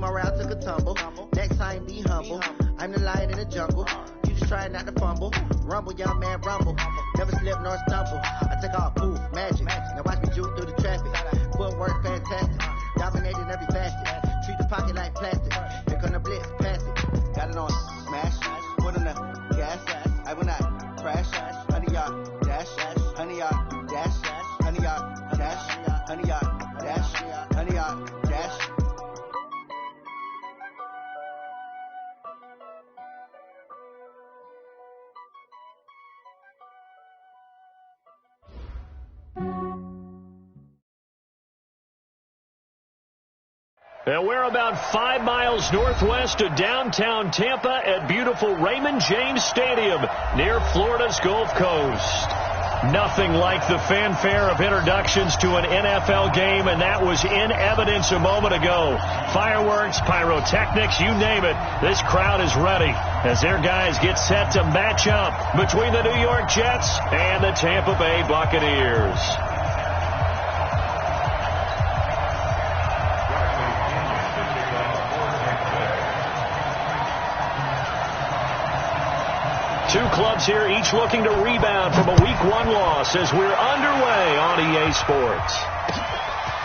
around, took a tumble. Next time, be humble. I'm the lion in the jungle. You just try not to fumble. Rumble, young man, rumble. Never slip nor stumble. I take all poof, magic. Now watch me juke through the traffic. Footwork, fantastic. Dominating every facet. Treat the pocket like plastic. Here come the blitz, pass it. Got it on smash. Put on the gas. I will not crash. 100-yard dash. 100-yard dash. 100-yard dash. 100-yard dash. 100-yard dash. And we're about 5 miles northwest of downtown Tampa at beautiful Raymond James Stadium near Florida's Gulf Coast. Nothing like the fanfare of introductions to an NFL game, and that was in evidence a moment ago. Fireworks, pyrotechnics, you name it. This crowd is ready as their guys get set to match up between the New York Jets and the Tampa Bay Buccaneers. Two clubs here, each looking to rebound from a Week 1 loss as we're underway on EA Sports.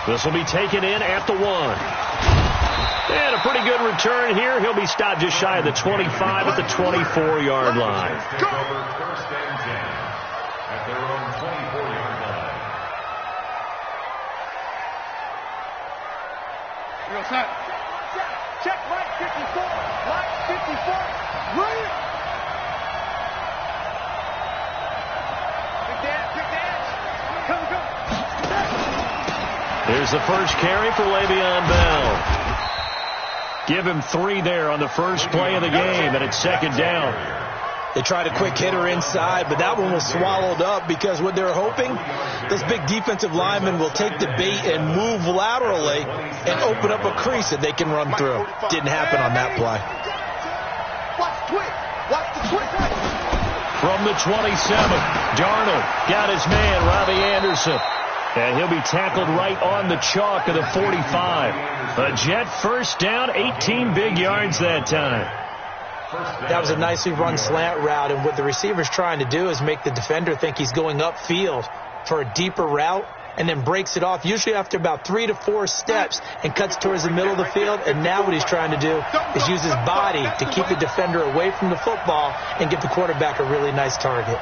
This will be taken in at the 1. And a pretty good return here. He'll be stopped just shy of the 25 at the 24-yard line. First and 10 at their own 24-yard line. Real set. Check right 54. Right 54. Right. Here's the first carry for Le'Veon Bell. Give him 3 there on the first play of the game, and it's second down. They tried a quick hitter inside, but that one was swallowed up because what they're hoping, those big defensive linemen will take the bait and move laterally and open up a crease that they can run through. Didn't happen on that play. From the 27, Darnold got his man, Robbie Anderson. And he'll be tackled right on the chalk of the 45. A Jet first down, 18 big yards that time. That was a nicely run slant route, and what the receiver's trying to do is make the defender think he's going upfield for a deeper route and then breaks it off, usually after about 3 to 4 steps, and cuts towards the middle of the field. And now what he's trying to do is use his body to keep the defender away from the football and give the quarterback a really nice target.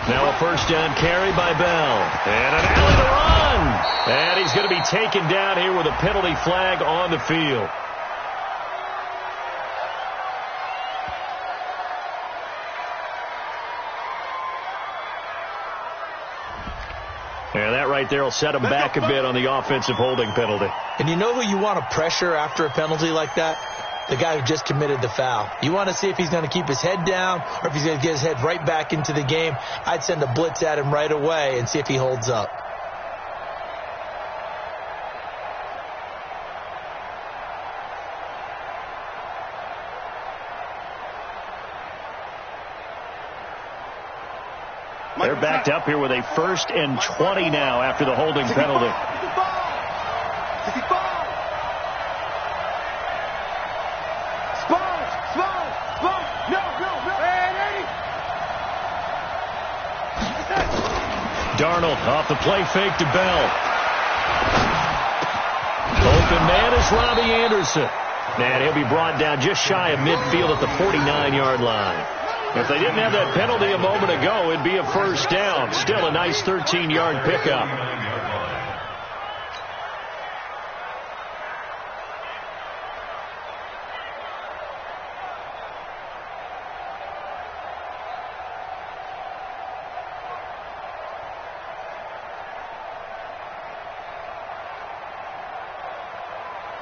Now a first down carry by Bell. And an alley to run. And he's going to be taken down here with a penalty flag on the field. And that right there will set him back a bit on the offensive holding penalty. And you know who you want to pressure after a penalty like that? The guy who just committed the foul. You want to see if he's going to keep his head down or if he's going to get his head right back into the game. I'd send a blitz at him right away and see if he holds up. They're backed up here with a 1st and 20 now after the holding penalty. Darnold off the play fake to Bell. Open man is Robbie Anderson. And he'll be brought down just shy of midfield at the 49-yard line. If they didn't have that penalty a moment ago, it'd be a first down. Still a nice 13-yard pickup.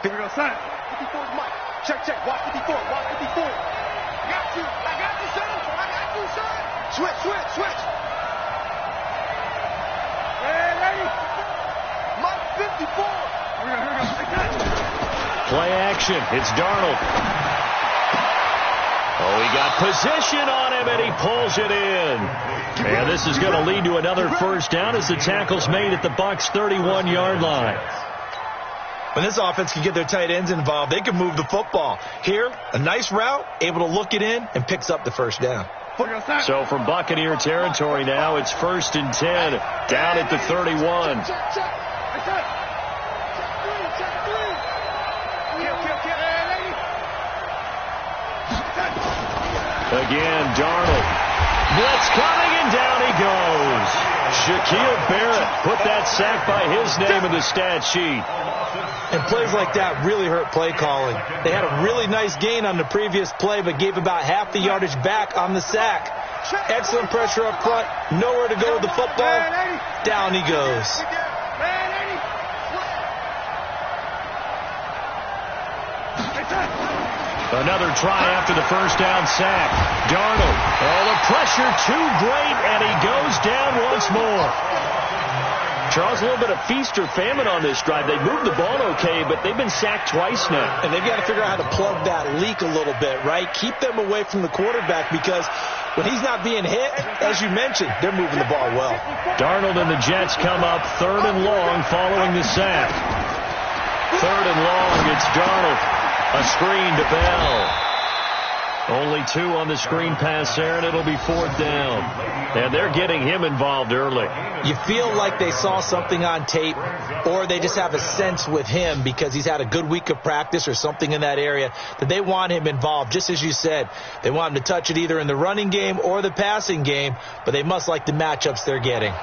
Here we go, son. 54's Mike. Check, check. Watch 54. Watch 54. I got you, son. I got you, son. Switch. Ready? Mike 54. Here we go. Play action. It's Darnold. Oh, he got position on him, and he pulls it in. And this is going to lead to another first down as the tackle's made at the Bucs' 31-yard line. When this offense can get their tight ends involved, they can move the football. Here, a nice route, able to look it in, and picks up the first down. So from Buccaneer territory now, it's 1st and 10, down at the 31. Again, Darnold. Blitz coming, and down he goes. Shaquille Barrett put that sack by his name in the stat sheet. And plays like that really hurt play calling. They had a really nice gain on the previous play, but gave about half the yardage back on the sack. Excellent pressure up front. Nowhere to go with the football. Down he goes. Another try after the first down sack. Darnold. Oh, the pressure too great, and he goes down once more. Charles, a little bit of feast or famine on this drive. They moved the ball okay, but they've been sacked twice now. And they've got to figure out how to plug that leak a little bit, right? Keep them away from the quarterback, because when he's not being hit, as you mentioned, they're moving the ball well. Darnold and the Jets come up 3rd and long following the sack. 3rd and long, it's Darnold. A screen to Bell. Only 2 on the screen pass there, and it'll be 4th down. And they're getting him involved early. You feel like they saw something on tape, or they just have a sense with him because he's had a good week of practice or something in that area that they want him involved. Just as you said, they want him to touch it either in the running game or the passing game, but they must like the matchups they're getting.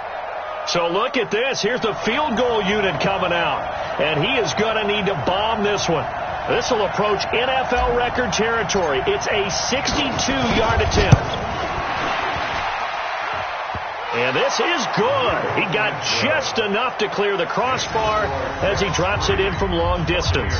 So look at this. Here's the field goal unit coming out, and he is going to need to bomb this one. This will approach NFL record territory. It's a 62-yard attempt. And this is good. He got just enough to clear the crossbar as he drops it in from long distance.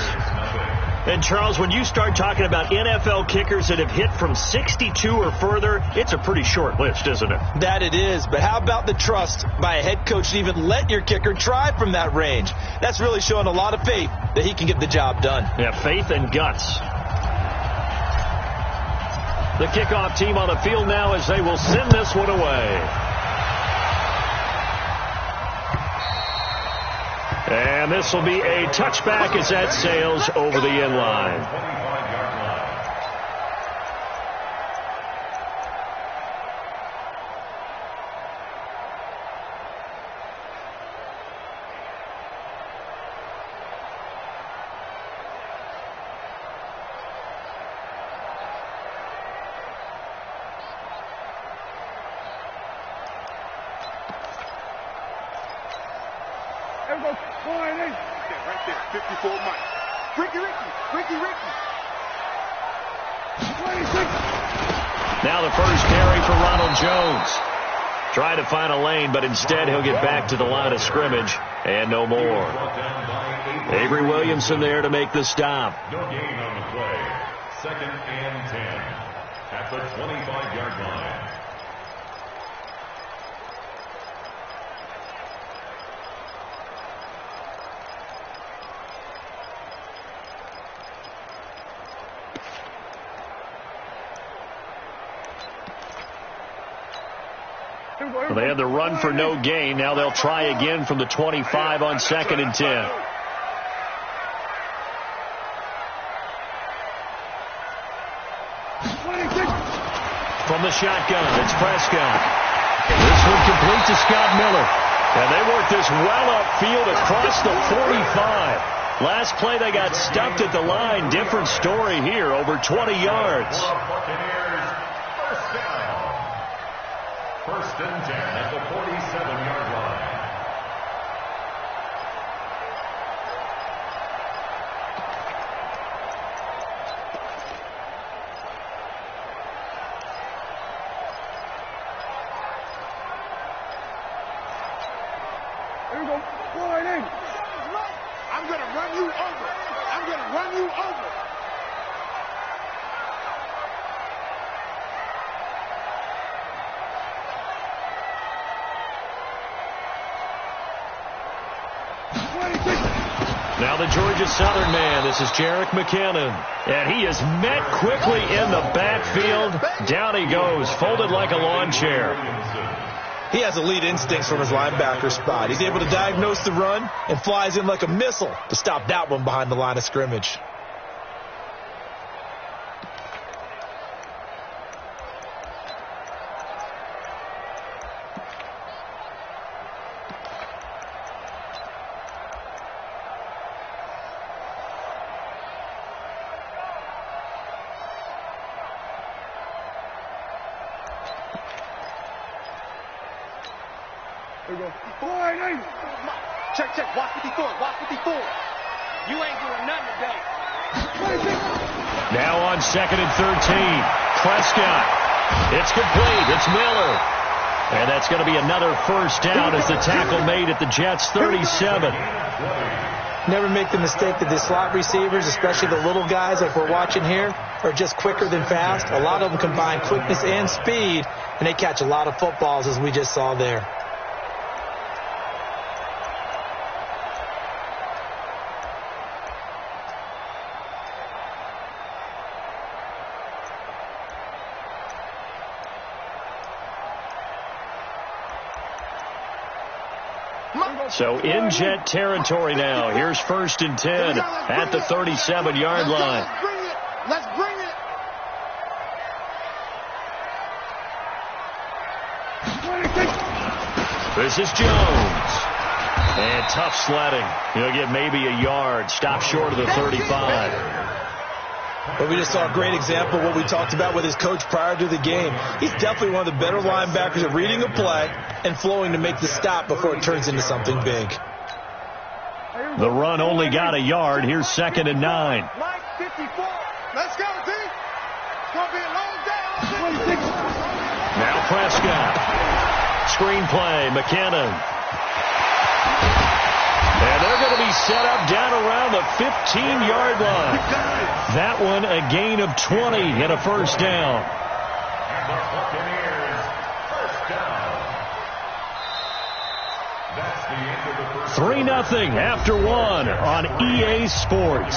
And, Charles, when you start talking about NFL kickers that have hit from 62 or further, it's a pretty short list, isn't it? That it is. But how about the trust by a head coach to even let your kicker try from that range? That's really showing a lot of faith that he can get the job done. Yeah, faith and guts. The kickoff team on the field now as they will send this one away. And this will be a touchback as that sails over the end line. Right there, 54 Mike. Ricky. 26. Now the first carry for Ronald Jones. Try to find a lane, but instead he'll get back to the line of scrimmage and no more. Avery Williamson there to make the stop. No gain on the play. 2nd and 10 at the 25-yard line. Well, they had the run for no gain. Now they'll try again from the 25 on 2nd and 10. From the shotgun, it's Prescott. This one complete to Scott Miller. And they work this well upfield across the 45. Last play they got stuffed at the line. Different story here, over 20 yards. First and 10 at the 47-yard line. Here we go. Boy, in. I'm going to run you over. I'm going to run you over. Now the Georgia Southern man, this is Jerick McKinnon. And he is met quickly in the backfield. Down he goes, folded like a lawn chair. He has elite instincts from his linebacker spot. He's able to diagnose the run and flies in like a missile to stop that one behind the line of scrimmage. Check, watch 54, watch 54. You ain't doing nothing today. Now on 2nd and 13. Prescott. It's complete. It's Miller. And that's going to be another first down as the tackle made at the Jets' 37. Never make the mistake that the slot receivers, especially the little guys like we're watching here, are just quicker than fast. A lot of them combine quickness and speed, and they catch a lot of footballs, as we just saw there. So in Jet territory now. Here's 1st and 10 at the 37-yard line. Let's bring it. This is Jones. And tough sledding. He'll get maybe a yard. Stop short of the 35. But we just saw a great example of what we talked about with his coach prior to the game. He's definitely one of the better linebackers at reading a play and flowing to make the stop before it turns into something big. The run only got a yard. Here's 2nd and 9. Mike 54. Let's go, D. It's going to be a long day. Now Prescott. Screenplay, McKinnon. And they're going to be set up down around the 15-yard line. That one a gain of 20 and a first down. 3-0 after one on EA Sports.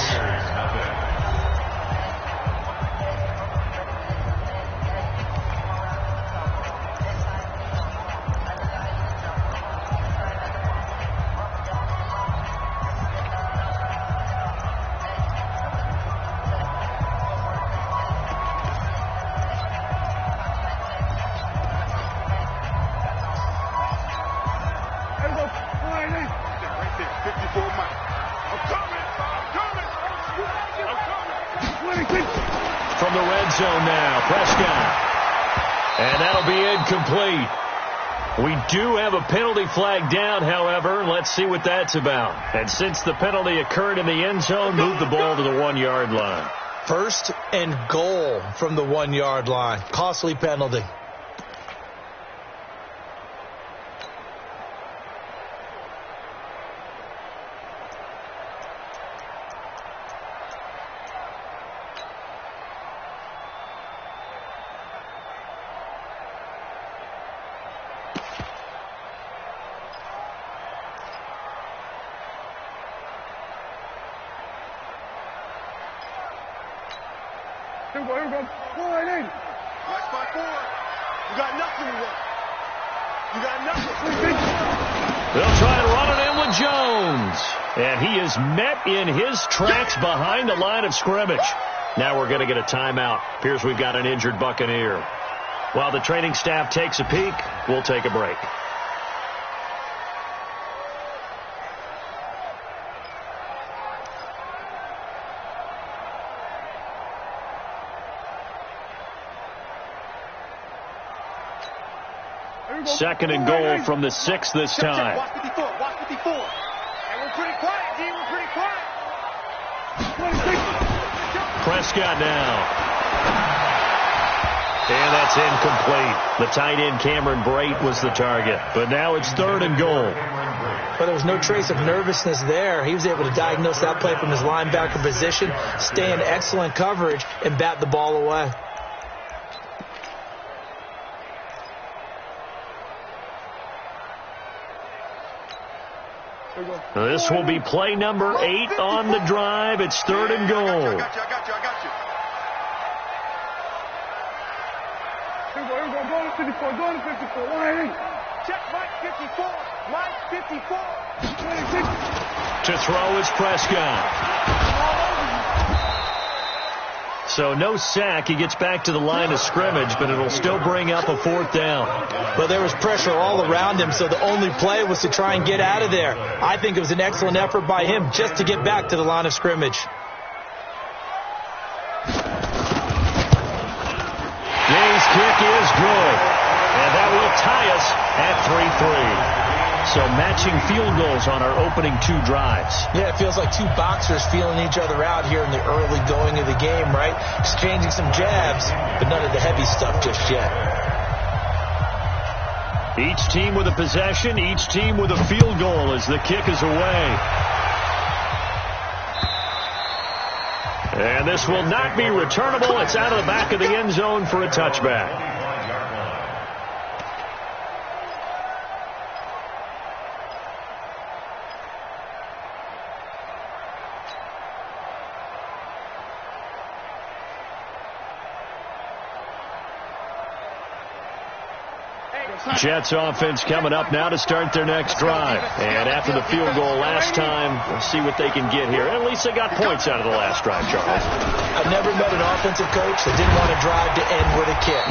From the red zone now, Prescott. And that'll be incomplete. We do have a penalty flag down, however. Let's see what that's about. And since the penalty occurred in the end zone, move the ball to the 1-yard line. 1st and goal from the 1-yard line. Costly penalty. Here we go. Line in. Watch by 4. You got nothing to work. You got nothing. They'll try and run it in with Jones. And he is met in his tracks behind the line of scrimmage. Now we're going to get a timeout. Appears we've got an injured Buccaneer. While the training staff takes a peek, we'll take a break. Second and goal from the 6 this time. Watch 54. Watch 54. And we're pretty quiet, D. We're pretty quiet. Prescott now. And that's incomplete. The tight end, Cameron Brate, was the target. But now it's 3rd and goal. But there was no trace of nervousness there. He was able to diagnose that play from his linebacker position, stay in excellent coverage, and bat the ball away. This will be play number 8 on the drive. It's 3rd and goal. I got you. Here we go. Go to 54. Go to 54. 180. Check Mike 54. Mike 54. 26. To throw is Prescott. So no sack. He gets back to the line of scrimmage, but it'll still bring up a 4th down. Well, there was pressure all around him, so the only play was to try and get out of there. I think it was an excellent effort by him just to get back to the line of scrimmage. Jay's kick is good, and that will tie us at 3-3. So matching field goals on our opening 2 drives. Yeah, it feels like 2 boxers feeling each other out here in the early going of the game, right? Exchanging some jabs, but none of the heavy stuff just yet. Each team with a possession, each team with a field goal as the kick is away. And this will not be returnable. It's out of the back of the end zone for a touchback. Jets offense coming up now to start their next drive. And after the field goal last time, we'll see what they can get here. At least they got points out of the last drive, Charles. I've never met an offensive coach that didn't want to drive to end with a kick.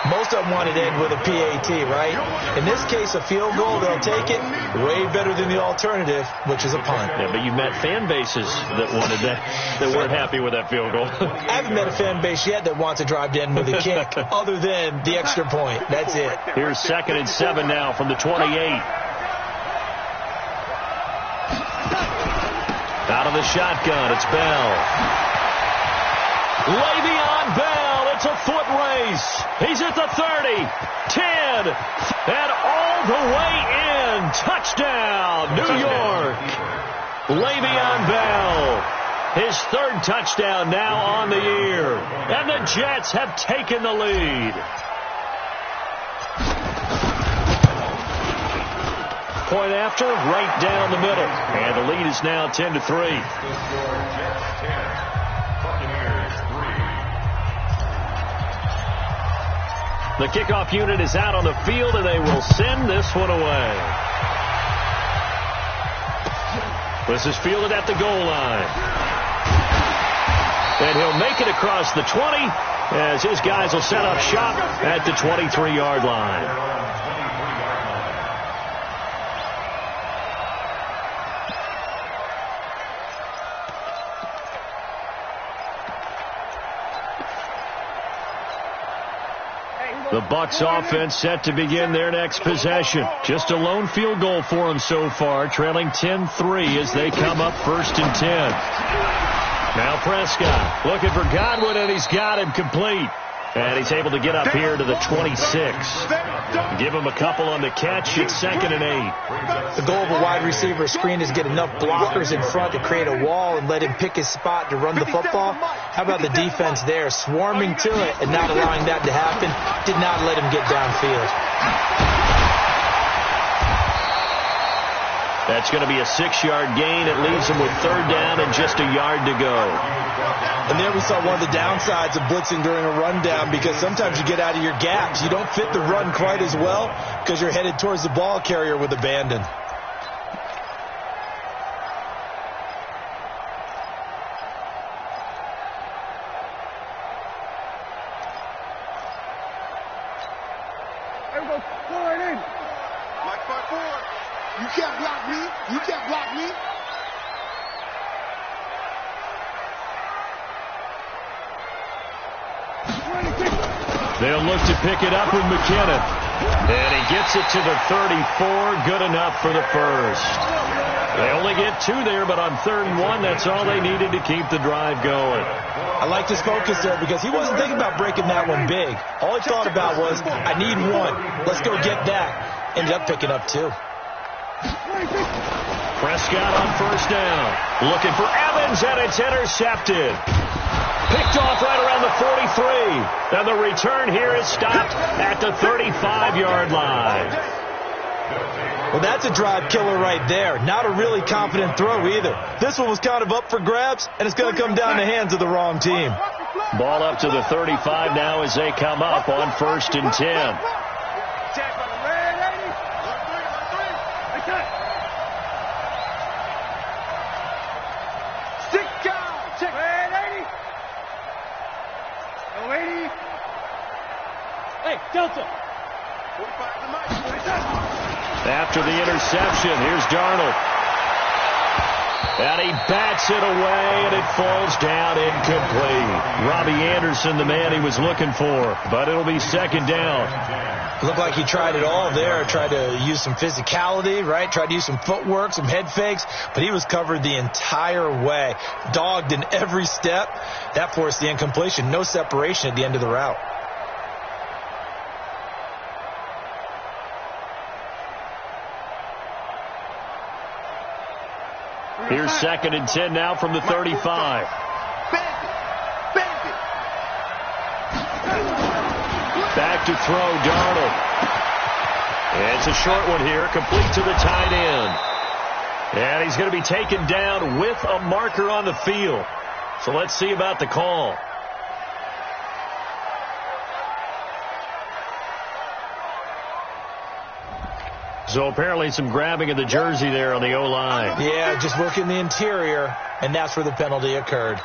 Most of them wanted to end with a PAT, right? In this case, a field goal, they'll take it way better than the alternative, which is a punt. Yeah, but you met fan bases that wanted that weren't happy with that field goal. I haven't met a fan base yet that wants to drive to end with a kick other than the extra point. That's it. Here's 2nd and 7 now from the 28. Out of the shotgun, it's Bell. Le'Veon Bell, it's a foot race. He's at the 30, 10, and all the way in. Touchdown, New York. Le'Veon Bell, his 3rd touchdown now on the year. And the Jets have taken the lead. Point after, right down the middle. And the lead is now 10-3. The kickoff unit is out on the field, and they will send this one away. This is fielded at the goal line. And he'll make it across the 20 as his guys will set up shop at the 23-yard line. The Bucs offense set to begin their next possession. Just a lone field goal for them so far, trailing 10-3 as they come up 1st and 10. Now Prescott looking for Godwin, and he's got him complete. And he's able to get up here to the 26. Give him a couple on the catch. It's 2nd and 8. The goal of a wide receiver screen is get enough blockers in front to create a wall and let him pick his spot to run the football. How about the defense there, swarming to it and not allowing that to happen? Did not let him get downfield. That's going to be a 6-yard gain. It leaves them with 3rd down and just a yard to go. And there we saw one of the downsides of blitzing during a rundown, because sometimes you get out of your gaps. You don't fit the run quite as well because you're headed towards the ball carrier with abandon. Mike 5-4. You can't block me. You can't block me. They'll look to pick it up with McKinnon. And he gets it to the 34. Good enough for the first. They only get 2 there, but on 3rd and 1, that's all they needed to keep the drive going. I liked his focus there because he wasn't thinking about breaking that one big. All he thought about was, I need 1. Let's go get that. Ended up picking up 2. Prescott on 1st down. Looking for Evans, and it's intercepted. Picked off right around the 43. And the return here is stopped at the 35-yard line. Well, Well, that's a drive killer right there. Not a really confident throw either. This one was kind of up for grabs, and it's going to come down the hands of the wrong team. Ball up to the 35 now as they come up on 1st and 10. After the interception, here's Darnold. And he bats it away, and it falls down incomplete. Robbie Anderson, the man he was looking for, but it'll be 2nd down. Looked like he tried it all there, tried to use some physicality, right? Tried to use some footwork, some head fakes, but he was covered the entire way. Dogged in every step. That forced the incompletion. No separation at the end of the route. Here's 2nd and 10 now from the 35. Back to throw, Darnold. It's a short one here, complete to the tight end. And he's going to be taken down with a marker on the field. So let's see about the call. So apparently some grabbing of the jersey there on the O-line. Yeah, just working the interior, and that's where the penalty occurred.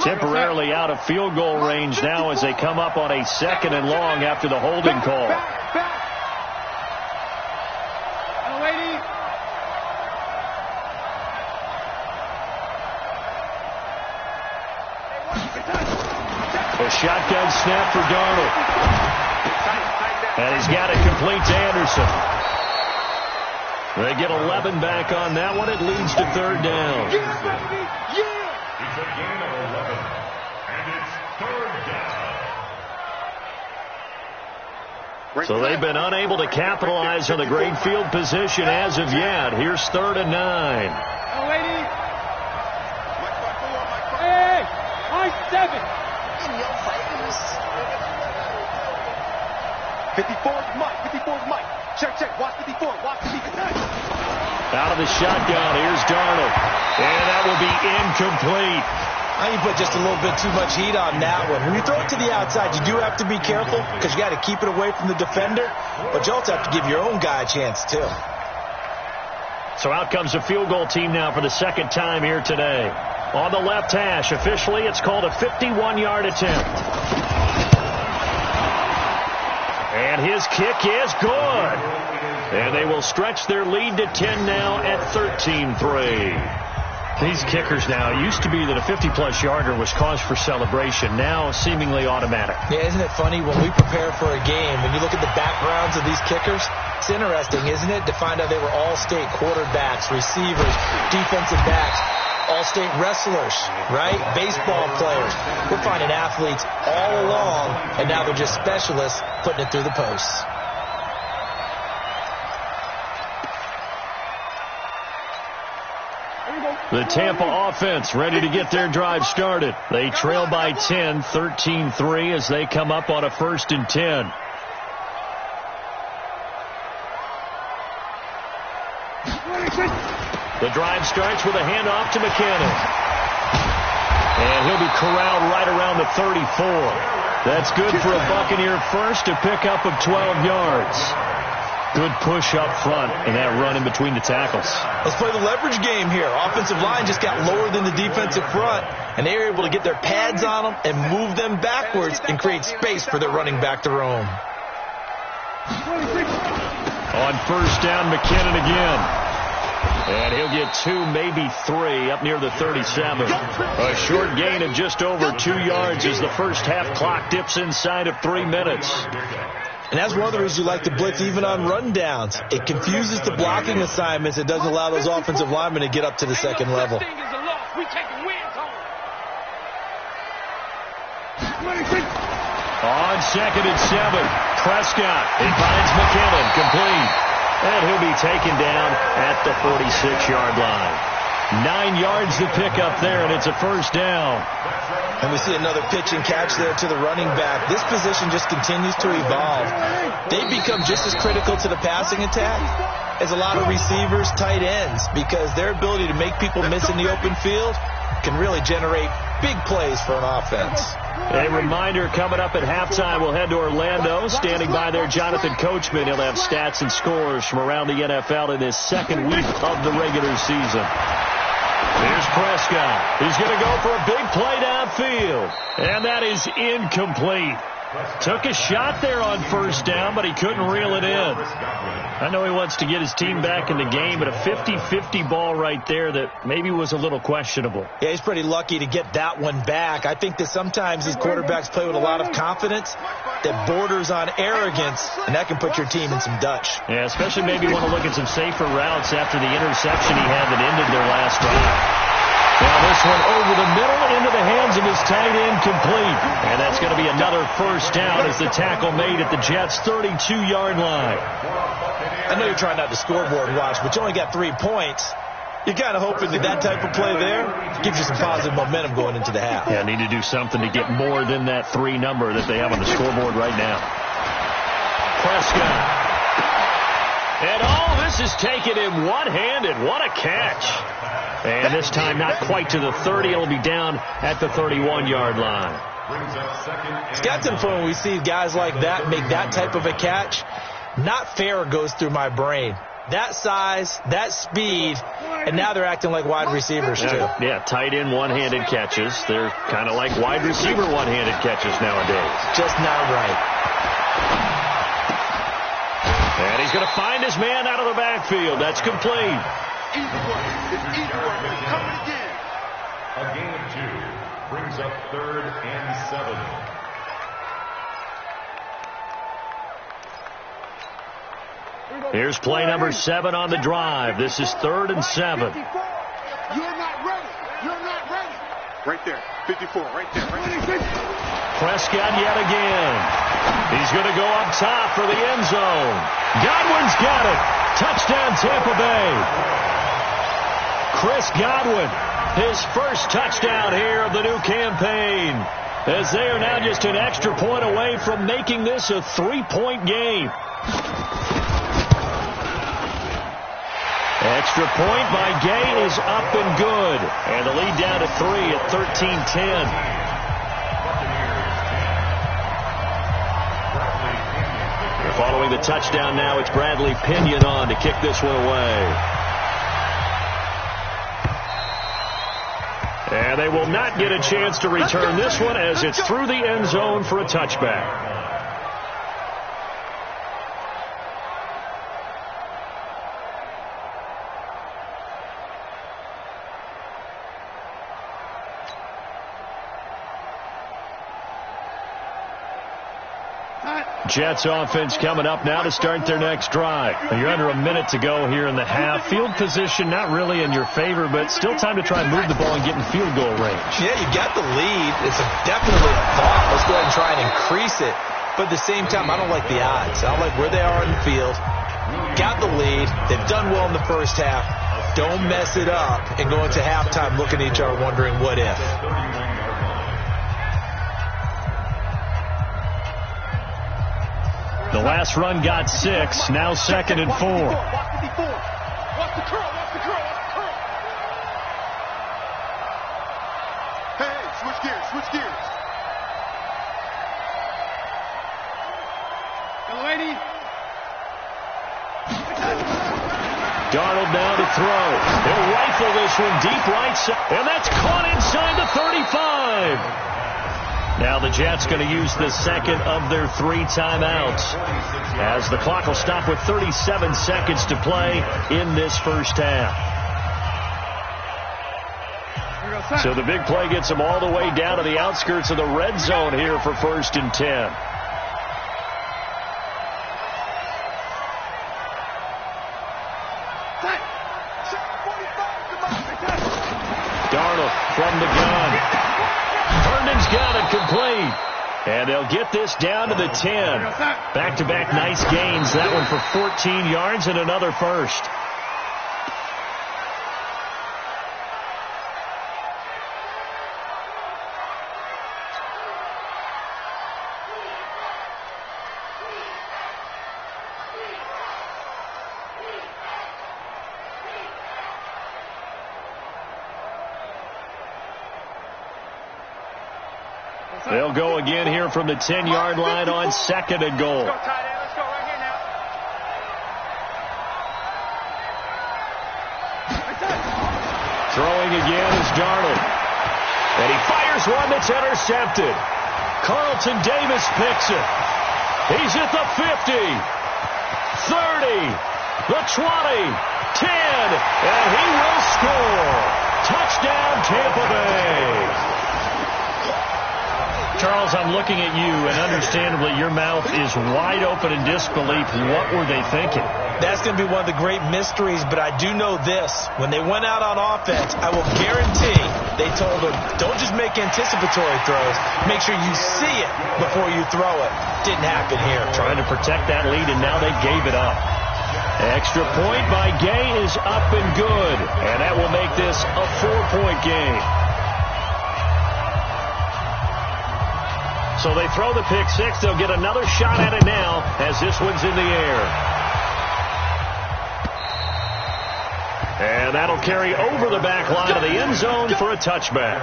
Temporarily out of field goal range now as they come up on a 2nd and long after the holding call. A shotgun snap for Darnold. And he's got it complete to Anderson. They get 11 back on that one. It leads to 3rd down. It's a gain of 11, and it's 3rd down. So they've been unable to capitalize on the great field position as of yet. Here's 3rd and 9. Hey, high 7. 54's Mike. 54's Mike. Check. Watch 54. Watch 54. Out of the shotgun, here's Darnold. And that will be incomplete. I think you put just a little bit too much heat on that one. When you throw it to the outside, you do have to be careful because you got to keep it away from the defender, but you also have to give your own guy a chance too. So out comes the field goal team now for the 2nd time here today. On the left hash, officially it's called a 51-yard attempt. And his kick is good. And they will stretch their lead to 10 now at 13-3. These kickers now, it used to be that a 50-plus yarder was cause for celebration. Now seemingly automatic. Yeah, isn't it funny when we prepare for a game, when you look at the backgrounds of these kickers, it's interesting, isn't it, to find out they were all-state quarterbacks, receivers, defensive backs, all-state wrestlers, right? Baseball players. We're finding athletes all along, and now they're just specialists putting it through the posts. The Tampa offense ready to get their drive started. They trail by 10, 13-3 as they come up on a 1st and 10. The drive starts with a handoff to McKinnon. And he'll be corralled right around the 34. That's good for a Buccaneer first, a pickup of 12 yards. Good push up front and that run in between the tackles. Let's play the leverage game here. Offensive line just got lower than the defensive front, and they were able to get their pads on them and move them backwards and create space for their running back to roam. On 1st down, McKinnon again. And he'll get 2, maybe 3 up near the 37. A short gain of just over 2 yards as the first half clock dips inside of 3 minutes. And that's one of the reasons you like to blitz even on rundowns. It confuses the blocking assignments. It doesn't allow those offensive linemen to get up to the second level. On 2nd and 7, Prescott. He finds McKinnon complete. And he'll be taken down at the 46-yard line. 9 yards to pick up there, and it's a first down. And we see another pitch and catch there to the running back. This position just continues to evolve. They become just as critical to the passing attack as a lot of receivers, tight ends, because their ability to make people miss in the open field can really generate big plays for an offense. A reminder, coming up at halftime, we'll head to Orlando. Standing by there, Jonathan Coachman. He'll have stats and scores from around the NFL in his second week of the regular season. Here's Prescott. He's going to go for a big play downfield. And that is incomplete. Took a shot there on first down, but he couldn't reel it in. I know he wants to get his team back in the game, but a 50-50 ball right there that maybe was a little questionable. Yeah, he's pretty lucky to get that one back. I think that sometimes these quarterbacks play with a lot of confidence that borders on arrogance, and that can put your team in some Dutch. Yeah, especially maybe want to look at some safer routes after the interception he had that ended their last drive. Now this one over the middle into the hands of his tight end, complete. And that's going to be another first down as the tackle made at the Jets' 32-yard line. I know you're trying not to scoreboard watch, but you only got 3 points. You're kind of hoping that that type of play there gives you some positive momentum going into the half. Yeah, need to do something to get more than that 3 number that they have on the scoreboard right now. Prescott. And all this is taken in one-handed. What a catch. And this time not quite to the 30. It'll be down at the 31-yard line. It's got to the point when we see guys like that make that type of a catch. Not fair goes through my brain. That size, that speed, and now they're acting like wide receivers too. Yeah, tight end one-handed catches. They're kind of like wide receiver one-handed catches nowadays. Just not right. And he's going to find his man out of the backfield. That's complete. A gain of 2 brings up 3rd and 7. Here's play number 7 on the drive. This is 3rd and 7. You're not ready. You're not ready. Right there. 54. Right there. Right there. Prescott yet again. He's going to go up top for the end zone. Godwin's got it. Touchdown, Tampa Bay. Chris Godwin, his first touchdown here of the new campaign, as they are now just an extra point away from making this a 3-point game. Extra point by Gay is up and good, and the lead down to 3 at 13-10. Following the touchdown now, it's Bradley Pinion on to kick this one away. And they will not get a chance to return this one as it's through the end zone for a touchback. Jets offense coming up now to start their next drive. You're under a minute to go here in the half. Field position not really in your favor, but still time to try and move the ball and get in field goal range. Yeah, you got the lead. It's definitely a thought. Let's go ahead and try and increase it. But at the same time, I don't like the odds. I don't like where they are in the field. Got the lead. They've done well in the first half. Don't mess it up and go into halftime looking at each other wondering what if. The last run got 6, now 2nd and 4. Watch the curl, watch the curl. Hey, switch gears. Young lady. Darnold now to throw. He'll rifle this one deep right side, and that's caught inside the 35. Now the Jets going to use the second of their 3 timeouts as the clock will stop with 37 seconds to play in this first half. So the big play gets them all the way down to the outskirts of the red zone here for 1st and 10. Darnold from the gun. Herndon's got it, complete. And they'll get this down to the 10. Back-to-back nice gains. That one for 14 yards and another first. They'll go again here from the 10-yard line on 2nd and goal. Let's go, tight end. Let's go right here now. Throwing again is Darnold. And he fires one that's intercepted. Carlton Davis picks it. He's at the 50, 30, the 20, 10, and he will score. Touchdown, Tampa Bay. Charles, I'm looking at you, and understandably your mouth is wide open in disbelief. What were they thinking? That's going to be one of the great mysteries, but I do know this. When they went out on offense, I will guarantee they told them, don't just make anticipatory throws. Make sure you see it before you throw it. Didn't happen here. Trying to protect that lead, and now they gave it up. Extra point by Gay is up and good, and that will make this a 4-point game. So they throw the pick six. They'll get another shot at it now as this one's in the air. And that'll carry over the back line of the end zone for a touchback.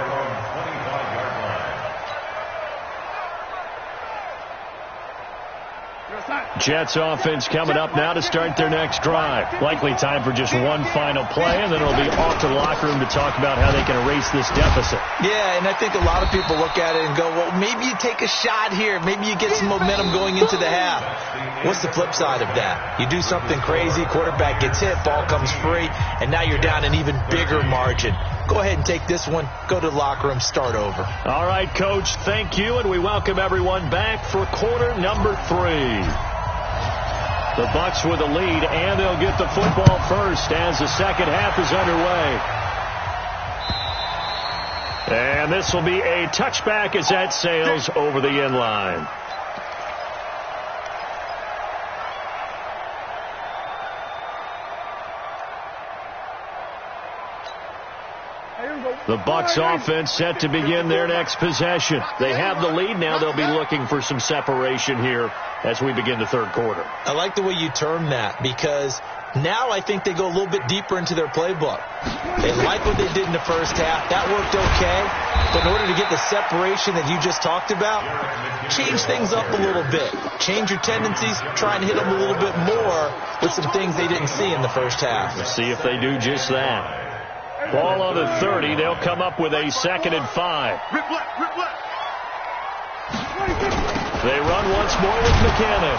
Jets offense coming up now to start their next drive. Likely time for just one final play, and then it'll be off to the locker room to talk about how they can erase this deficit. Yeah, and I think a lot of people look at it and go, well, maybe you take a shot here. Maybe you get some momentum going into the half. What's the flip side of that? You do something crazy, quarterback gets hit, ball comes free, and now you're down an even bigger margin. Go ahead and take this one, go to the locker room, start over. All right, Coach, thank you, and we welcome everyone back for quarter number 3. The Bucs with a lead, and they'll get the football first as the second half is underway. And this will be a touchback as that sails over the end line. The Bucs offense set to begin their next possession. They have the lead now. They'll be looking for some separation here as we begin the third quarter. I like the way you term that, because now I think they go a little bit deeper into their playbook. They like what they did in the first half. That worked okay. But in order to get the separation that you just talked about, change things up a little bit. Change your tendencies. Try and hit them a little bit more with some things they didn't see in the first half. We'll see if they do just that. Ball on the 30. They'll come up with a 2nd and 5. Rip left, rip left. They run once more with McKinnon.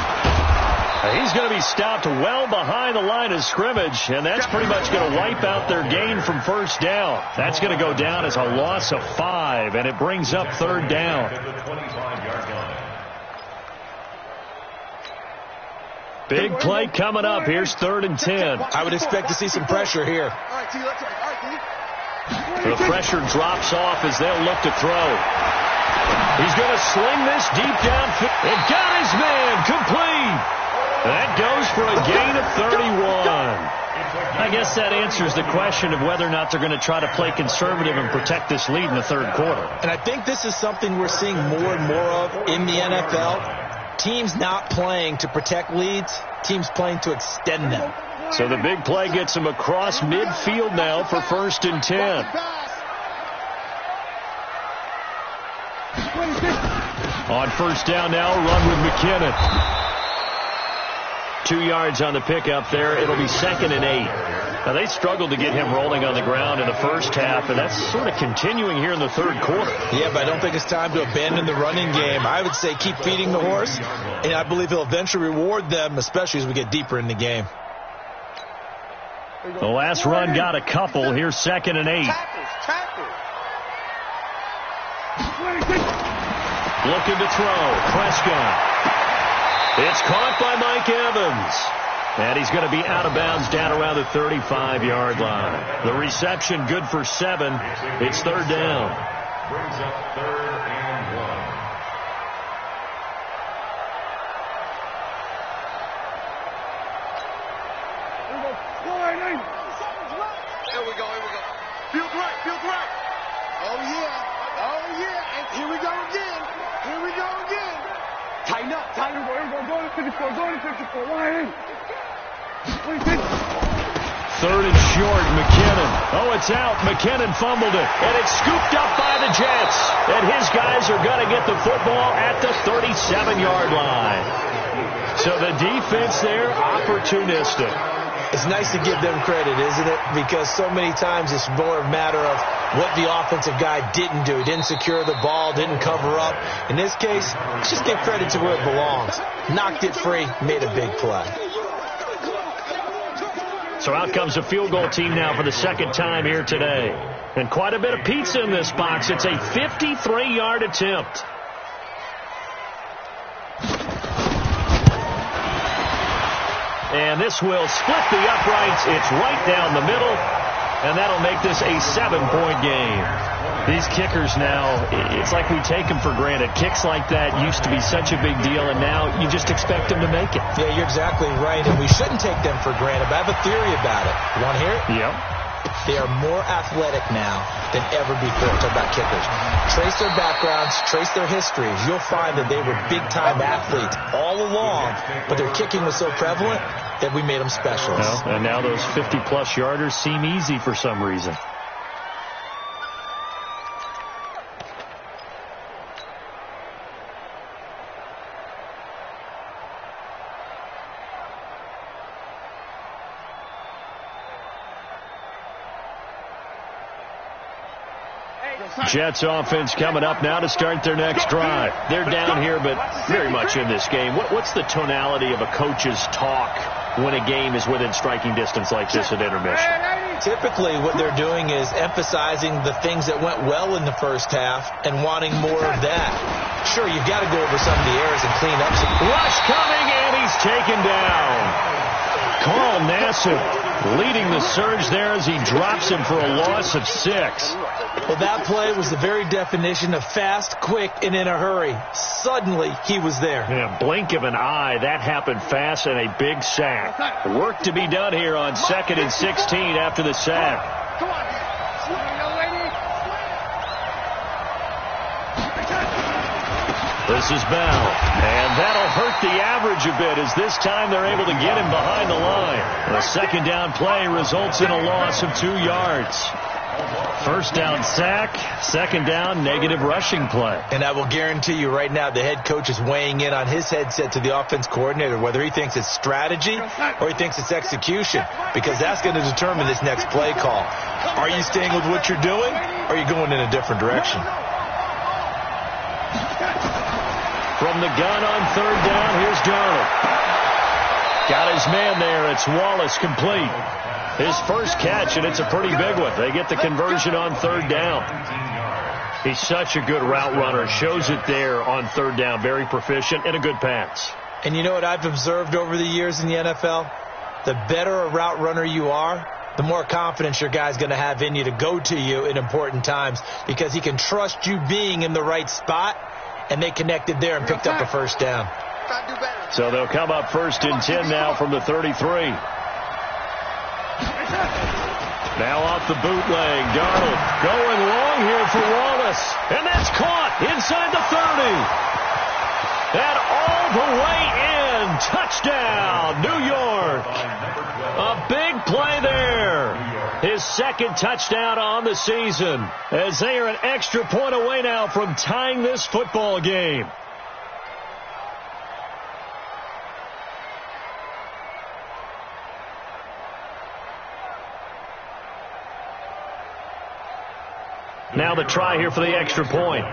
He's going to be stopped well behind the line of scrimmage, and that's pretty much going to wipe out their gain from first down. That's going to go down as a loss of 5, and it brings up 3rd down. Big play coming up. Here's 3rd and 10. I would expect to see some pressure here. The pressure drops off as they'll look to throw. He's going to sling this deep downfield. And got his man complete. That goes for a gain of 31. I guess that answers the question of whether or not they're going to try to play conservative and protect this lead in the third quarter. And I think this is something we're seeing more and more of in the NFL. Teams not playing to protect leads, teams playing to extend them. So the big play gets him across midfield now for 1st and 10. On 1st down now, run with McKinnon. 2 yards on the pickup there. It'll be 2nd and 8. Now, they struggled to get him rolling on the ground in the first half, and that's sort of continuing here in the third quarter. Yeah, but I don't think it's time to abandon the running game. I would say keep feeding the horse, and I believe he'll eventually reward them, especially as we get deeper in the game. The last run got a couple. Here's 2nd and 8. Looking to throw. Prescott. It's caught by Mike Evans. And he's going to be out of bounds down around the 35-yard line. The reception good for 7. It's 3rd down. Brings up 3rd and 1. Here we go. Field right. Oh, yeah. And here we go again. Tighten up. Go to 54. 3rd and short, McKinnon. Oh, it's out. McKinnon fumbled it, and it's scooped up by the Jets. And his guys are going to get the football at the 37-yard line. So the defense there, opportunistic. It's nice to give them credit, isn't it? Because so many times it's more a matter of what the offensive guy didn't do. He didn't secure the ball, didn't cover up. In this case, let's just give credit to where it belongs. Knocked it free, made a big play. So out comes a field goal team now for the second time here today. And quite a bit of pizza in this box. It's a 53-yard attempt. And this will split the uprights. It's right down the middle. And that'll make this a 7-point game. These kickers now, it's like we take them for granted. Kicks like that used to be such a big deal, and now you just expect them to make it. Yeah, you're exactly right, and we shouldn't take them for granted, but I have a theory about it. You want to hear it? Yep. They are more athletic now than ever before. Talk about kickers. Trace their backgrounds, trace their histories. You'll find that they were big-time athletes all along, but their kicking was so prevalent that we made them specialists. Well, and now those 50-plus yarders seem easy for some reason. Jets offense coming up now to start their next drive. They're down here, but very much in this game. What's the tonality of a coach's talk when a game is within striking distance like this at intermission? Typically, what they're doing is emphasizing the things that went well in the first half and wanting more of that. Sure, you've got to go over some of the errors and clean up some. Rush coming, and he's taken down. Carl Nassib leading the surge there as he drops him for a loss of 6. Well, that play was the very definition of fast, quick, and in a hurry. Suddenly, he was there. Yeah, blink of an eye. That happened fast and a big sack. Work to be done here on 2nd and 16 after the sack. Come on, young lady. This is Bell, and that'll hurt the average a bit as this time they're able to get him behind the line. A second down play results in a loss of 2 yards. First down sack, second down negative rushing play. And I will guarantee you right now the head coach is weighing in on his headset to the offense coordinator, whether he thinks it's strategy or he thinks it's execution, because that's going to determine this next play call. Are you staying with what you're doing, or are you going in a different direction? From the gun on 3rd down, here's Darnold. Got his man there. It's Wallace complete. His first catch, and it's a pretty big one. They get the conversion on 3rd down. He's such a good route runner. Shows it there on 3rd down. Very proficient and a good pass. And you know what I've observed over the years in the NFL? The better a route runner you are, the more confidence your guy's going to have in you to go to you in important times, because he can trust you being in the right spot, and they connected there and picked up a first down. So they'll come up 1st and 10 now from the 33. Now off the bootleg, Darnold going long here for Wallace. And that's caught inside the 30. And all the way in. Touchdown, New York. A big play there. His 2nd touchdown on the season, as they are an extra point away now from tying this football game. Now the try here for the extra point.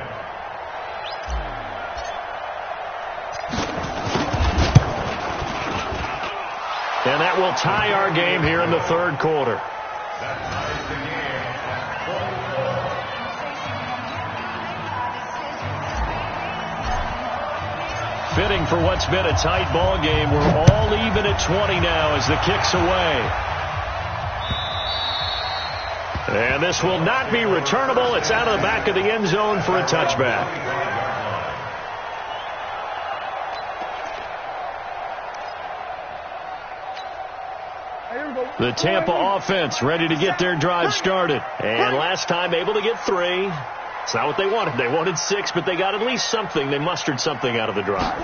And that will tie our game here in the 3rd quarter. Fitting for what's been a tight ball game. We're all even at 20 now as the kick's away. And this will not be returnable. It's out of the back of the end zone for a touchback. The Tampa offense ready to get their drive started. And last time able to get 3. It's not what they wanted. They wanted 6, but they got at least something. They mustered something out of the drive.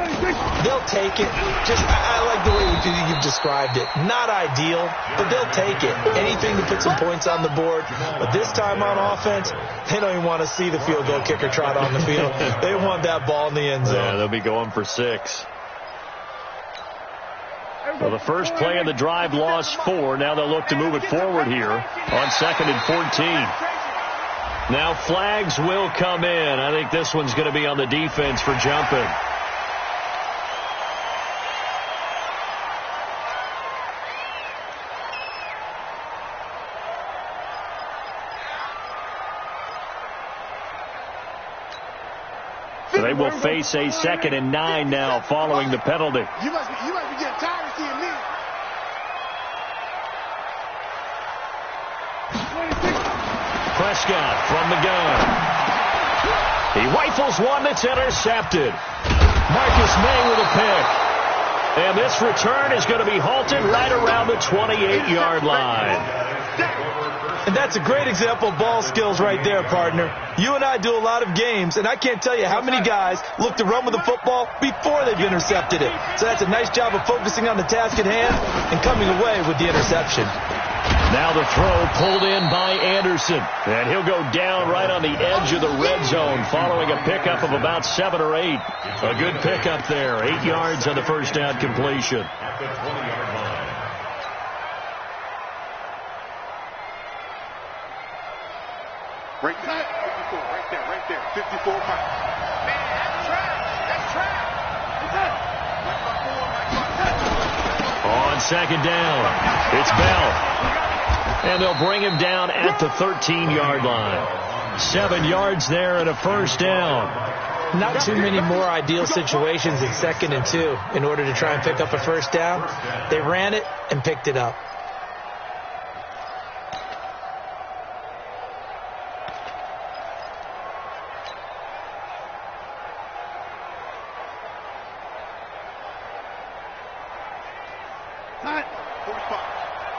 They'll take it. I like the way you've described it. Not ideal, but they'll take it. Anything to put some points on the board. But this time on offense, they don't even want to see the field goal kicker trot on the field. They want that ball in the end zone. Yeah, they'll be going for 6. Well, the first play of the drive lost 4. Now they'll look to move it forward here on 2nd and 14. Now flags will come in. I think this one's going to be on the defense for jumping. So they will face a 2nd and 9 now following the penalty. You must be getting tired of seeing me. Prescott from the gun. He rifles one that's intercepted. Marcus May with a pick. And this return is going to be halted right around the 28-yard line. And that's a great example of ball skills right there, partner. You and I do a lot of games, and I can't tell you how many guys look to run with the football before they've intercepted it. So that's a nice job of focusing on the task at hand and coming away with the interception. Now the throw pulled in by Anderson. And he'll go down right on the edge of the red zone following a pickup of about 7 or 8. A good pickup there. 8 yards on the first down completion. At the 20-yard line. Right there, 54, right there, 54 miles. Man, that's track. On 2nd down, it's Bell. And they'll bring him down at the 13-yard line. 7 yards there and a first down. Not too many more ideal situations in 2nd and 2 in order to try and pick up a first down. They ran it and picked it up.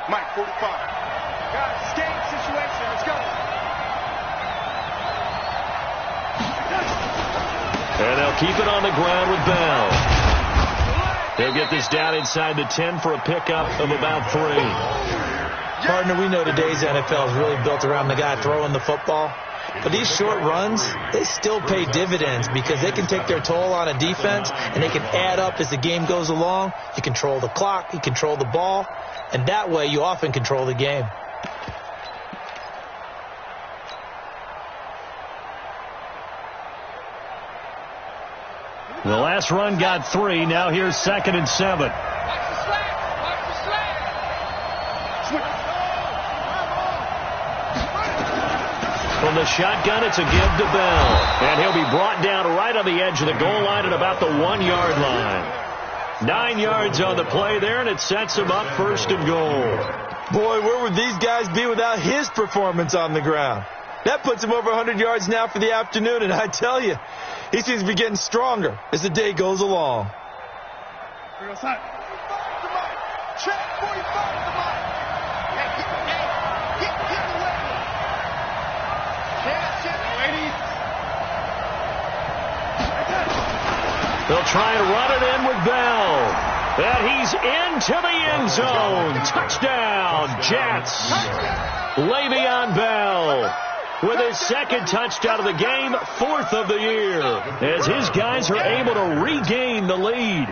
Mike, 45. Got a skate situation. Let's go. And they'll keep it on the ground with Bell. They'll get this down inside the 10 for a pickup of about 3. Partner, we know today's NFL is really built around the guy throwing the football. But these short runs, they still pay dividends because they can take their toll on a defense and they can add up as the game goes along. You control the clock, you control the ball, and that way you often control the game. The last run got 3. Now here's 2nd and 7. From the shotgun, it's a give to Bell. And he'll be brought down right on the edge of the goal line at about the 1-yard line. 9 yards on the play there, and it sets him up 1st and goal. Boy, where would these guys be without his performance on the ground? That puts him over 100 yards now for the afternoon, and I tell you, he seems to be getting stronger as the day goes along. Check 45 to Mike. They'll try and run it in with Bell. And he's into the end zone. Touchdown, Jets. Le'Veon Bell with his 2nd touchdown of the game, 4th of the year, as his guys are able to regain the lead.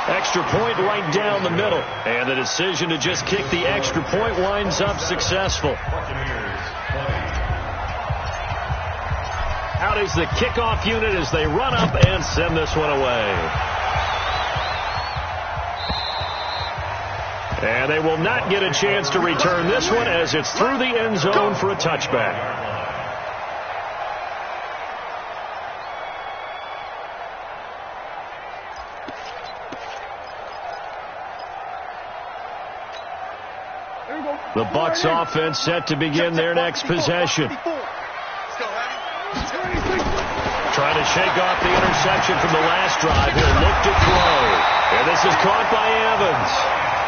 Extra point right down the middle. And the decision to just kick the extra point winds up successful. Out is the kickoff unit as they run up and send this one away. And they will not get a chance to return this one as it's through the end zone for a touchback. The Bucs offense set to begin their next possession. Trying to shake off the interception from the last drive. He'll look to throw. And this is caught by Evans.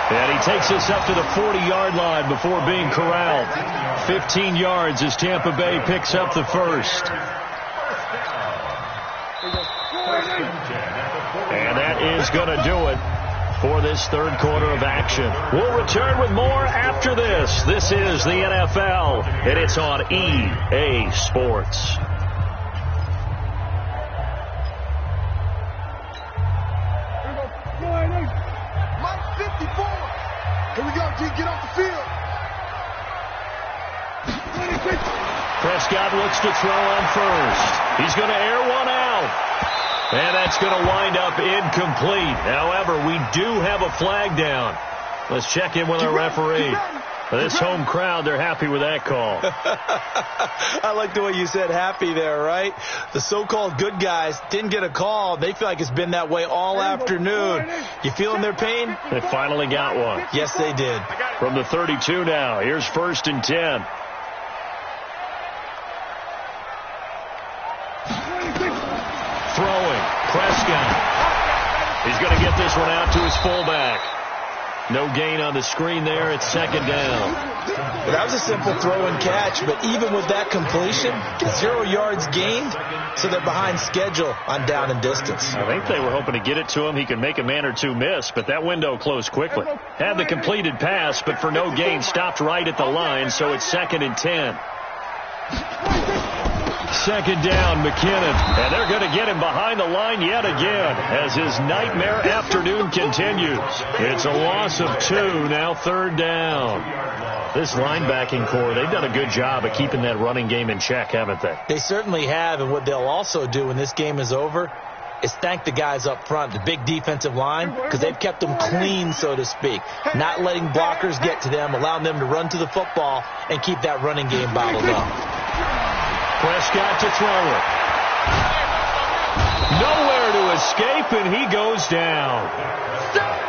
And he takes us up to the 40-yard line before being corralled. 15 yards as Tampa Bay picks up the first. And that is going to do it for this third quarter of action. We'll return with more after this. This is the NFL, and it's on EA Sports. Here we go, G. Get off the field. Prescott looks to throw on first. He's going to air one out. And that's going to wind up incomplete. However, we do have a flag down. Let's check in with our referee. This home crowd, they're happy with that call. I like the way you said happy there, right? The so-called good guys didn't get a call. They feel like it's been that way all afternoon. You feeling their pain? They finally got one. Yes, they did. From the 32 now, here's 1st and 10. Throwing, Prescott. He's going to get this one out to his fullback. No gain on the screen there. It's 2nd down. Well, that was a simple throw and catch, but even with that completion, 0 yards gained, so they're behind schedule on down and distance. I think they were hoping to get it to him. He could make a man or two miss, but that window closed quickly. Had the completed pass, but for no gain, stopped right at the line, so it's 2nd and 10. 2nd down, McKinnon. And they're going to get him behind the line yet again as his nightmare afternoon continues. It's a loss of 2, now 3rd down. This linebacking core, they've done a good job of keeping that running game in check, haven't they? They certainly have, and what they'll also do when this game is over is thank the guys up front, the big defensive line, because they've kept them clean, so to speak, not letting blockers get to them, allowing them to run to the football and keep that running game bottled up. Prescott to throw it. Nowhere to escape, and he goes down.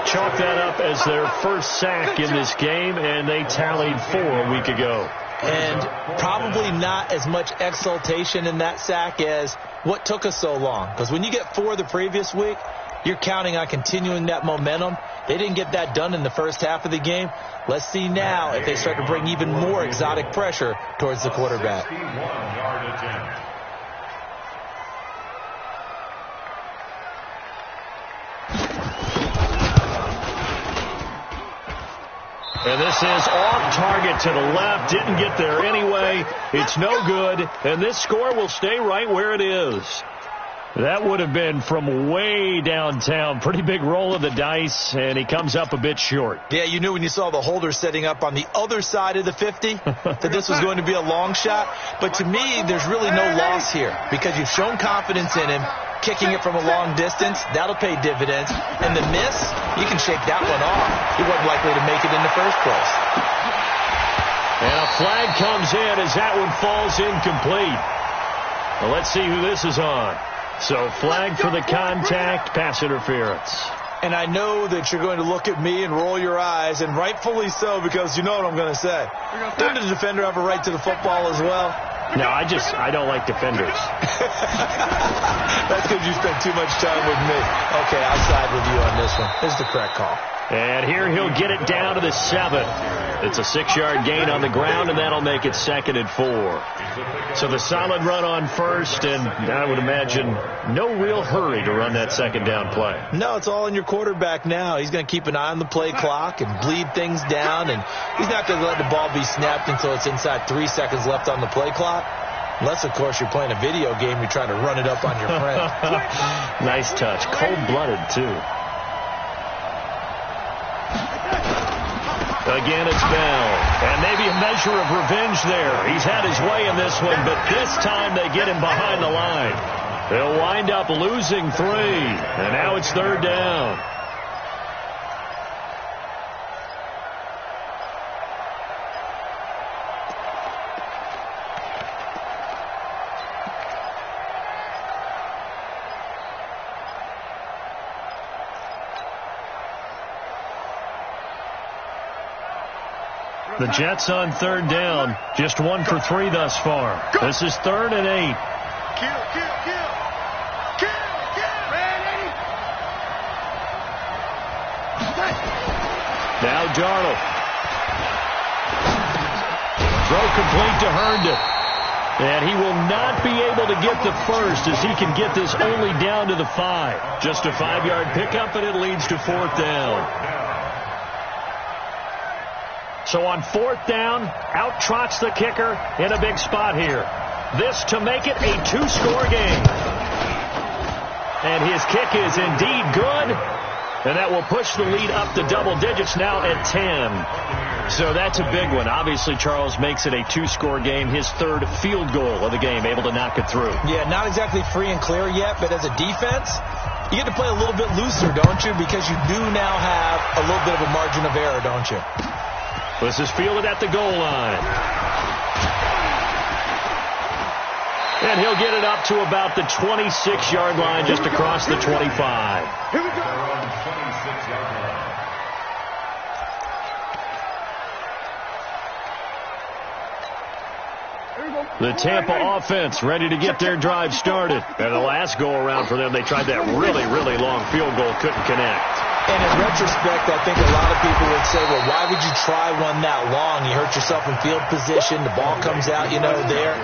Chalk that up as their first sack in this game, and they tallied 4 a week ago. And probably not as much exultation in that sack as what took us so long. Because when you get 4 the previous week, you're counting on continuing that momentum. They didn't get that done in the first half of the game. Let's see now if they start to bring even more exotic pressure towards the quarterback. And this is off target to the left. Didn't get there anyway. It's no good. And this score will stay right where it is. That would have been from way downtown. Pretty big roll of the dice, and he comes up a bit short. Yeah, you knew when you saw the holder setting up on the other side of the 50 that this was going to be a long shot. But to me, there's really no loss here because you've shown confidence in him. Kicking it from a long distance, that'll pay dividends. And the miss, you can shake that one off. He wasn't likely to make it in the first place. And a flag comes in as that one falls incomplete. Well, let's see who this is on. So flag for the contact, pass interference. And I know that you're going to look at me and roll your eyes, and rightfully so, because you know what I'm going to say. Doesn't the defender have a right to the football as well? No, I don't like defenders. That's because you spent too much time with me. Okay, I'll side with you on this one. This is the correct call. And here he'll get it down to the 7. It's a 6-yard gain on the ground, and that'll make it 2nd and 4. So the solid run on first, and I would imagine no real hurry to run that 2nd down play. No, it's all in your quarterback now. He's going to keep an eye on the play clock and bleed things down, and he's not going to let the ball be snapped until it's inside 3 seconds left on the play clock. Unless, of course, you're playing a video game, you're trying to run it up on your friend. Nice touch. Cold-blooded, too. Again, it's Bell. And maybe a measure of revenge there. He's had his way in this one, but this time they get him behind the line. They'll wind up losing 3. And now it's 3rd down. The Jets on 3rd down. Just 1 for 3 thus far. This is 3rd and 8. Kill. Now Darnold. Throw complete to Herndon. And he will not be able to get the first as he can get this only down to the 5. Just a 5-yard pickup, and it leads to 4th down. So on 4th down, out trots the kicker in a big spot here. This to make it a 2-score game. And his kick is indeed good. And that will push the lead up to double digits now at 10. So that's a big one. Obviously, Charles makes it a 2-score game. His 3rd field goal of the game, able to knock it through. Yeah, not exactly free and clear yet, but as a defense, you get to play a little bit looser, don't you? Because you do now have a little bit of a margin of error, don't you? This is fielded at the goal line. And he'll get it up to about the 26-yard line, just across the 25. Here we go. 26-yard line. The Tampa offense ready to get their drive started. And the last go-around for them, they tried that really, really long field goal, couldn't connect. And in retrospect, I think a lot of people would say, well, why would you try one that long? You hurt yourself in field position. The ball comes out, there.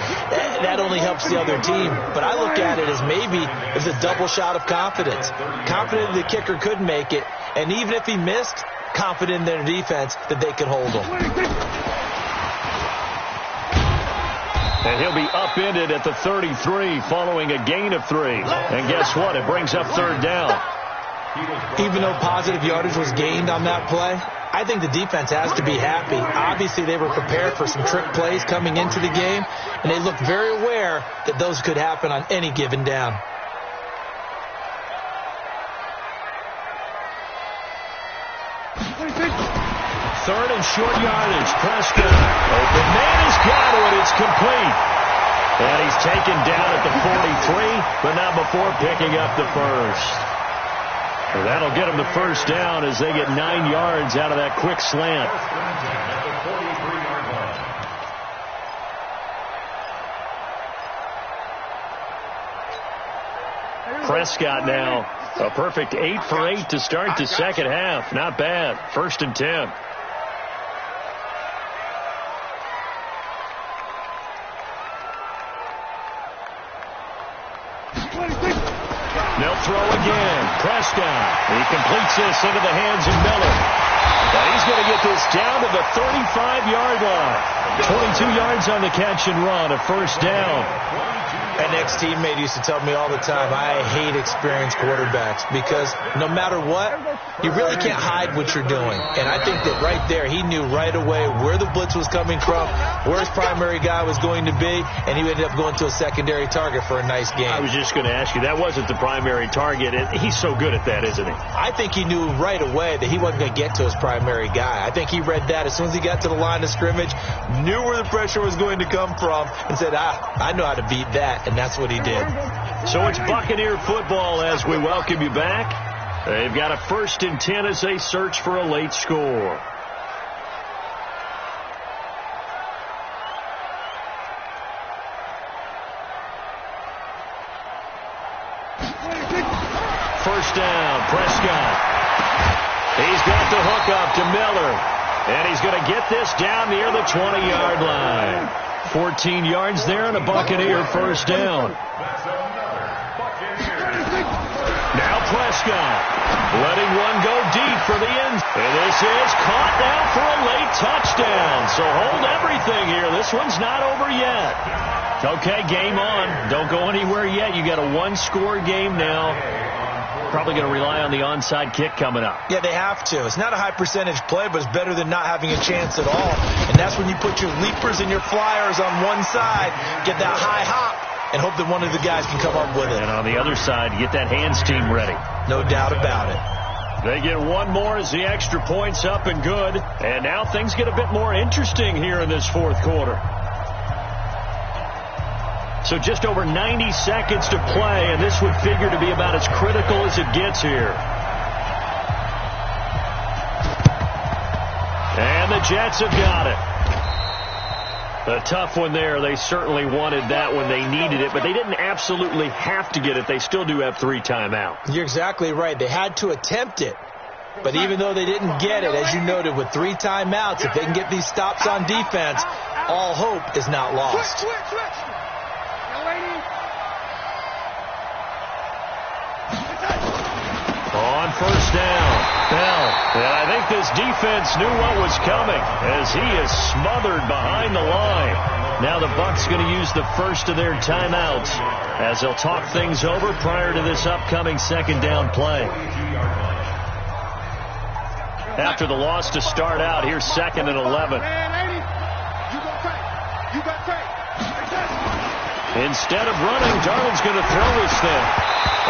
That only helps the other team. But I look at it as maybe it's a double shot of confidence. Confident the kicker could make it. And even if he missed, confident in their defense that they could hold him. And he'll be upended at the 33 following a gain of 3. And guess what? It brings up 3rd down. Even though positive yardage was gained on that play, I think the defense has to be happy. Obviously, they were prepared for some trick plays coming into the game, and they looked very aware that those could happen on any given down. Third and short yardage. Prescott. Open man has got it. It's complete. And he's taken down at the 43, but not before picking up the first. And that'll get him the first down as they get 9 yards out of that quick slant. Prescott now a perfect 8 for 8 to start the second half. Not bad. 1st and 10. They'll throw again. Prescott. He completes this into the hands of Miller. And he's going to get this down to the 35-yard line. 22 yards on the catch and run. A first down. An ex-teammate used to tell me all the time, I hate experienced quarterbacks because no matter what, you really can't hide what you're doing. And I think that right there, he knew right away where the blitz was coming from, where his primary guy was going to be, and he ended up going to a secondary target for a nice game. I was just going to ask you, that wasn't the primary target. He's so good at that, isn't he? I think he knew right away that he wasn't going to get to his primary guy. I think he read that as soon as he got to the line of scrimmage, knew where the pressure was going to come from, and said, I know how to beat that. And that's what he did. So it's Buccaneer football as we welcome you back. They've got a 1st and 10 as they search for a late score. First down, Prescott. He's got the hook up to Miller. And he's going to get this down near the 20-yard line. 14 yards there and a Buccaneer first down. Now Prescott letting one go deep for the end. And this is caught now for a late touchdown. So hold everything here. This one's not over yet. Okay, game on. Don't go anywhere yet. You got a 1-score game now. Probably going to rely on the onside kick coming up. Yeah, they have to. It's not a high percentage play, but it's better than not having a chance at all. And that's when you put your leapers and your flyers on one side, get that high hop, and hope that one of the guys can come up with it. And on the other side, get that hands team ready. No doubt about it. They get one more as the extra point's up and good. And now things get a bit more interesting here in this 4th quarter. So just over 90 seconds to play, and this would figure to be about as critical as it gets here. And the Jets have got it. A tough one there. They certainly wanted that when they needed it, but they didn't absolutely have to get it. They still do have 3 timeouts. You're exactly right. They had to attempt it. But even though they didn't get it, as you noted, with 3 timeouts, if they can get these stops on defense, all hope is not lost. On first down, Bell. And I think this defense knew what was coming as he is smothered behind the line. Now the Bucs going to use the first of their timeouts as they'll talk things over prior to this upcoming second down play. After the loss to start out, here's 2nd and 11. Instead of running, Darnold's going to throw this thing.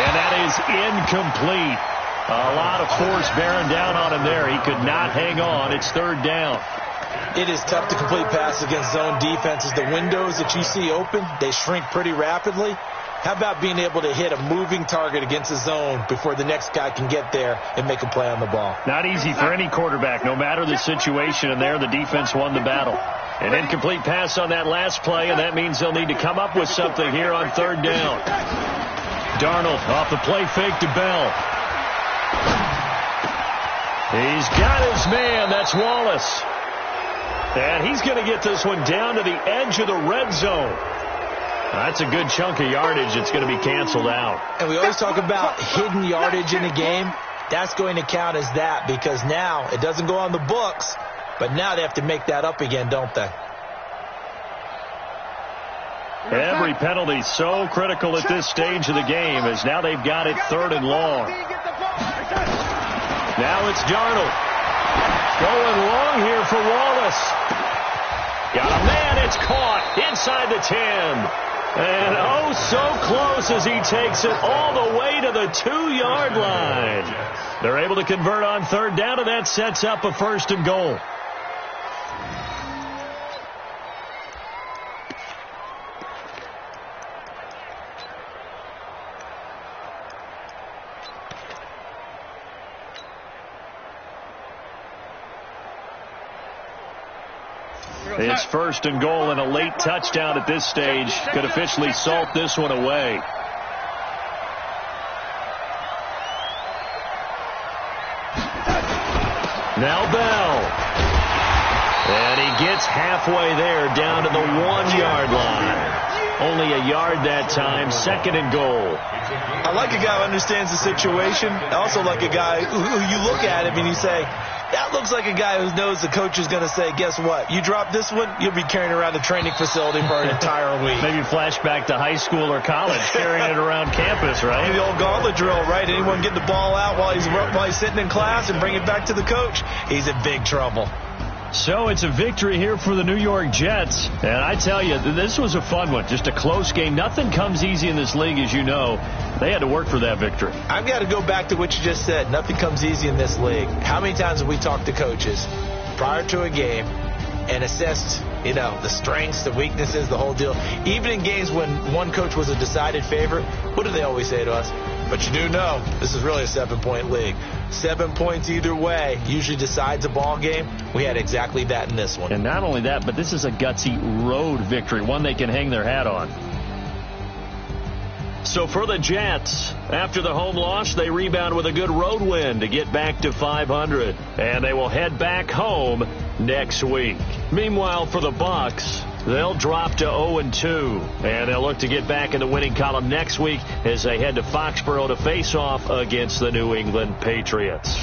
And that is incomplete. A lot of force bearing down on him there. He could not hang on. It's 3rd down. It is tough to complete passes against zone defenses. The windows that you see open, they shrink pretty rapidly. How about being able to hit a moving target against a zone before the next guy can get there and make a play on the ball? Not easy for any quarterback, no matter the situation. And there, the defense won the battle. An incomplete pass on that last play, and that means they'll need to come up with something here on 3rd down. Darnold off the play fake to Bell. He's got his man. That's Wallace. And he's going to get this one down to the edge of the red zone. That's a good chunk of yardage. It's going to be canceled out. And we always talk about hidden yardage in a game. That's going to count as that because now it doesn't go on the books, but now they have to make that up again, don't they? Every penalty so critical at this stage of the game as now they've got it 3rd and long. Now it's Darnold. Going long here for Wallace. Got a man. It's caught inside the 10. And oh, so close as he takes it all the way to the 2-yard line. They're able to convert on 3rd down, and that sets up a 1st and goal. It's 1st and goal, and a late touchdown at this stage could officially salt this one away. Now Bell. And he gets halfway there down to the 1-yard line. Only a yard that time, 2nd and goal. I like a guy who understands the situation. I also like a guy who you look at him and you say, that looks like a guy who knows the coach is going to say, guess what? You drop this one, you'll be carrying around the training facility for an entire week. Maybe flashback to high school or college, carrying it around campus, right? The old gauntlet drill, right? Anyone get the ball out while he's sitting in class and bring it back to the coach, he's in big trouble. So it's a victory here for the New York Jets. And I tell you, this was a fun one. Just a close game. Nothing comes easy in this league, as you know. They had to work for that victory. I've got to go back to what you just said. Nothing comes easy in this league. How many times have we talked to coaches prior to a game and assessed, the strengths, the weaknesses, the whole deal? Even in games when one coach was a decided favorite, what do they always say to us? But you do know this is really a 7-point league. 7 points either way usually decides a ball game. We had exactly that in this one. And not only that, but this is a gutsy road victory, one they can hang their hat on. So for the Jets, after the home loss, they rebound with a good road win to get back to 500. And they will head back home next week. Meanwhile, for the Bucs, they'll drop to 0-2. And they'll look to get back in the winning column next week as they head to Foxborough to face off against the New England Patriots.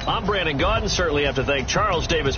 I'm Brandon Gaudin. Certainly have to thank Charles Davis.